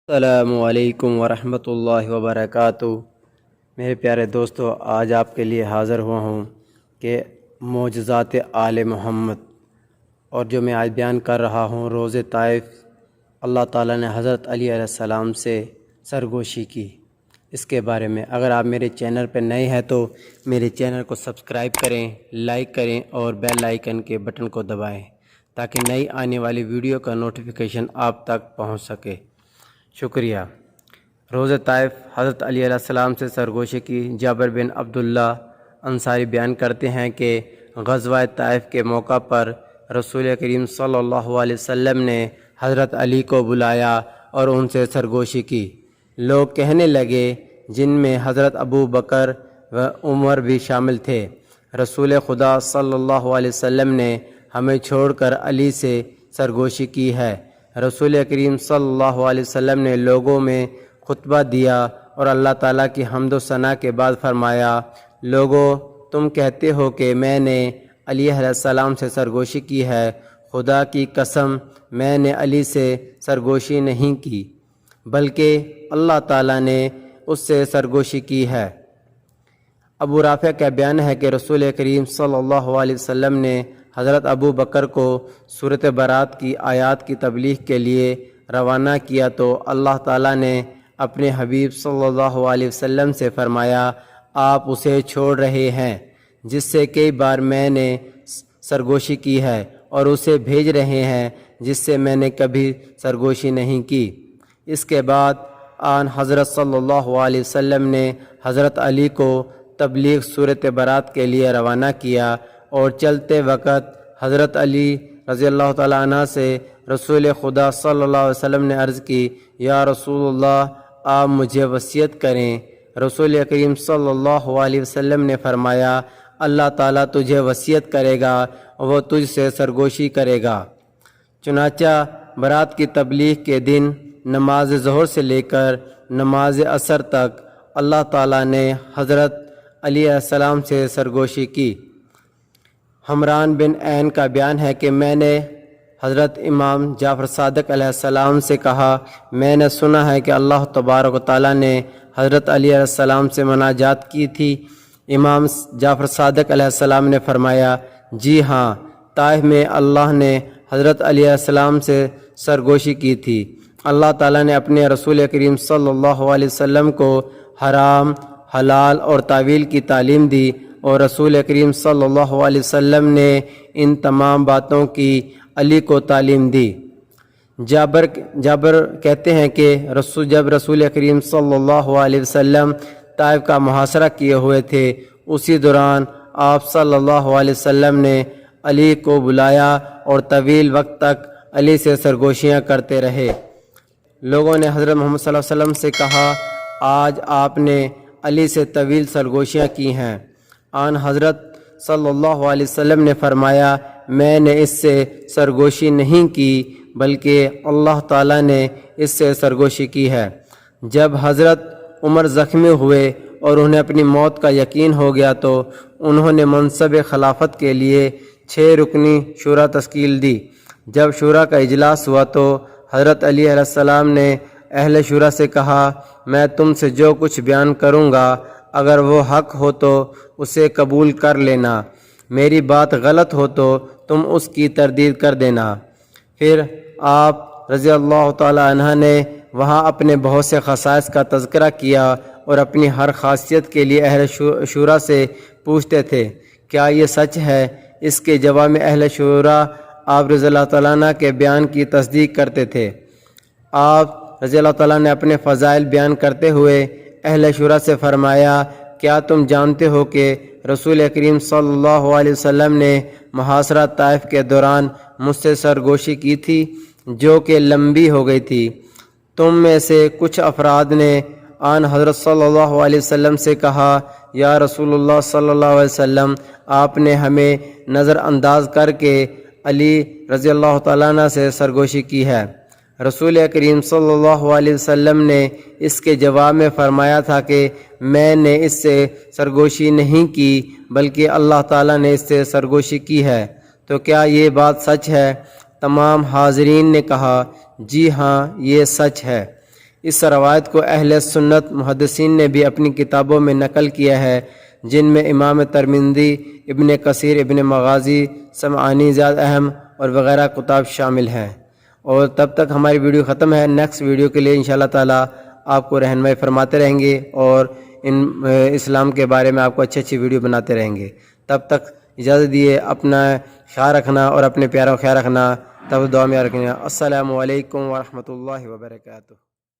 السلام علیکم ورحمۃ اللہ وبرکاتہ۔ میرے پیارے دوستو، آج آپ کے لیے حاضر ہوا ہوں کہ معجزات آل محمد، اور جو میں آج بیان کر رہا ہوں، روز طائف اللہ تعالیٰ نے حضرت علی علیہ السلام سے سرگوشی کی، اس کے بارے میں اگر آپ میرے چینل پہ نئے ہیں تو میرے چینل کو سبسکرائب کریں، لائک کریں اور بیل آئیکن کے بٹن کو دبائیں تاکہ نئی آنے والی ویڈیو کا نوٹیفیکیشن آپ تک پہنچ سکے۔ شکریہ۔ روز طائف حضرت علی علیہ السلام سے سرگوشی کی۔ جابر بن عبداللہ انصاری بیان کرتے ہیں کہ غزوہ طائف کے موقع پر رسول کریم صلی اللہ علیہ وسلم نے حضرت علی کو بلایا اور ان سے سرگوشی کی۔ لوگ کہنے لگے، جن میں حضرت ابو بکر و عمر بھی شامل تھے، رسول خدا صلی اللہ علیہ وسلم نے ہمیں چھوڑ کر علی سے سرگوشی کی ہے۔ رسول کریم صلی اللہ علیہ وسلم نے لوگوں میں خطبہ دیا اور اللہ تعالیٰ کی حمد و ثنا کے بعد فرمایا، لوگو، تم کہتے ہو کہ میں نے علی علیہ السلام سے سرگوشی کی ہے۔ خدا کی قسم، میں نے علی سے سرگوشی نہیں کی، بلکہ اللہ تعالیٰ نے اس سے سرگوشی کی ہے۔ ابو رافع کا بیان ہے کہ رسول کریم صلی اللہ علیہ وسلم نے حضرت ابو بکر کو سورۃ برات کی آیات کی تبلیغ کے لیے روانہ کیا تو اللہ تعالیٰ نے اپنے حبیب صلی اللہ علیہ وسلم سے فرمایا، آپ اسے چھوڑ رہے ہیں جس سے کئی بار میں نے سرگوشی کی ہے، اور اسے بھیج رہے ہیں جس سے میں نے کبھی سرگوشی نہیں کی۔ اس کے بعد آن حضرت صلی اللہ علیہ وسلم نے حضرت علی کو تبلیغ سورۃ برات کے لیے روانہ کیا، اور چلتے وقت حضرت علی رضی اللہ تعالیٰ عنہ سے رسول خدا صلی اللہ علیہ وسلم نے عرض کی، یا رسول اللہ، آپ مجھے وصیت کریں۔ رسول کریم صلی اللہ علیہ وسلم نے فرمایا، اللہ تعالیٰ تجھے وصیت کرے گا، وہ تجھ سے سرگوشی کرے گا۔ چنانچہ برات کی تبلیغ کے دن نماز ظہر سے لے کر نماز عصر تک اللہ تعالیٰ نے حضرت علی علیہ السلام سے سرگوشی کی۔ حمران بن عین کا بیان ہے کہ میں نے حضرت امام جعفر صادق علیہ السلام سے کہا، میں نے سنا ہے کہ اللہ تبارک و تعالیٰ نے حضرت علی علیہ السلام سے مناجات کی تھی۔ امام جعفر صادق علیہ السلام نے فرمایا، جی ہاں، طائف میں اللہ نے حضرت علی علیہ السلام سے سرگوشی کی تھی۔ اللہ تعالیٰ نے اپنے رسول کریم صلی اللہ علیہ وسلم کو حرام، حلال اور تعویل کی تعلیم دی، اور رسول کریم صلی اللہ علیہ وسلم نے ان تمام باتوں کی علی کو تعلیم دی۔ جابر کہتے ہیں کہ جب رسول کریم صلی اللہ علیہ وسلم طائف کا محاصرہ کیے ہوئے تھے، اسی دوران آپ صلی اللہ علیہ وسلم نے علی کو بلایا اور طویل وقت تک علی سے سرگوشیاں کرتے رہے۔ لوگوں نے حضرت محمد صلی اللہ علیہ وسلم سے کہا، آج آپ نے علی سے طویل سرگوشیاں کی ہیں۔ آن حضرت صلی اللہ علیہ وسلم نے فرمایا، میں نے اس سے سرگوشی نہیں کی، بلکہ اللہ تعالیٰ نے اس سے سرگوشی کی ہے۔ جب حضرت عمر زخمی ہوئے اور انہیں اپنی موت کا یقین ہو گیا تو انہوں نے منصب خلافت کے لیے 6 رکنی شورا تشکیل دی۔ جب شورا کا اجلاس ہوا تو حضرت علی علیہ السلام نے اہل شورا سے کہا، میں تم سے جو کچھ بیان کروں گا، اگر وہ حق ہو تو اسے قبول کر لینا، میری بات غلط ہو تو تم اس کی تردید کر دینا۔ پھر آپ رضی اللہ تعالیٰ عنہ نے وہاں اپنے بہت سے خصائص کا تذکرہ کیا اور اپنی ہر خاصیت کے لیے اہل شورا سے پوچھتے تھے، کیا یہ سچ ہے؟ اس کے جواب میں اہل شورا آپ رضی اللہ تعالیٰ عنہ کے بیان کی تصدیق کرتے تھے۔ آپ رضی اللہ تعالیٰ نے اپنے فضائل بیان کرتے ہوئے اہل شورا سے فرمایا، کیا تم جانتے ہو کہ رسول کریم صلی اللہ علیہ وسلم نے محاصرہ طائف کے دوران مجھ سے سرگوشی کی تھی، جو کہ لمبی ہو گئی تھی۔ تم میں سے کچھ افراد نے آن حضرت صلی اللہ علیہ وسلم سے کہا، یا رسول اللہ صلی اللہ علیہ وسلم، آپ نے ہمیں نظر انداز کر کے علی رضی اللہ تعالیٰ عنہ سے سرگوشی کی ہے۔ رسول کریم صلی اللہ علیہ وسلم نے اس کے جواب میں فرمایا تھا کہ میں نے اس سے سرگوشی نہیں کی، بلکہ اللہ تعالیٰ نے اس سے سرگوشی کی ہے، تو کیا یہ بات سچ ہے؟ تمام حاضرین نے کہا، جی ہاں، یہ سچ ہے۔ اس روایت کو اہل سنت محدثین نے بھی اپنی کتابوں میں نقل کیا ہے، جن میں امام ترمذی، ابن کثیر، ابن مغازی، سمعانی، زیاد احم اور وغیرہ کتاب شامل ہیں۔ اور تب تک ہماری ویڈیو ختم ہے، نیکسٹ ویڈیو کے لیے انشاءاللہ تعالی آپ کو رہنمائی فرماتے رہیں گے اور اسلام کے بارے میں آپ کو اچھی اچھی ویڈیو بناتے رہیں گے۔ تب تک اجازت دیے، اپنا خیال رکھنا اور اپنے پیاروں کا خیال رکھنا، تب دعا میں رکھنا۔ السلام علیکم ورحمۃ اللہ وبرکاتہ۔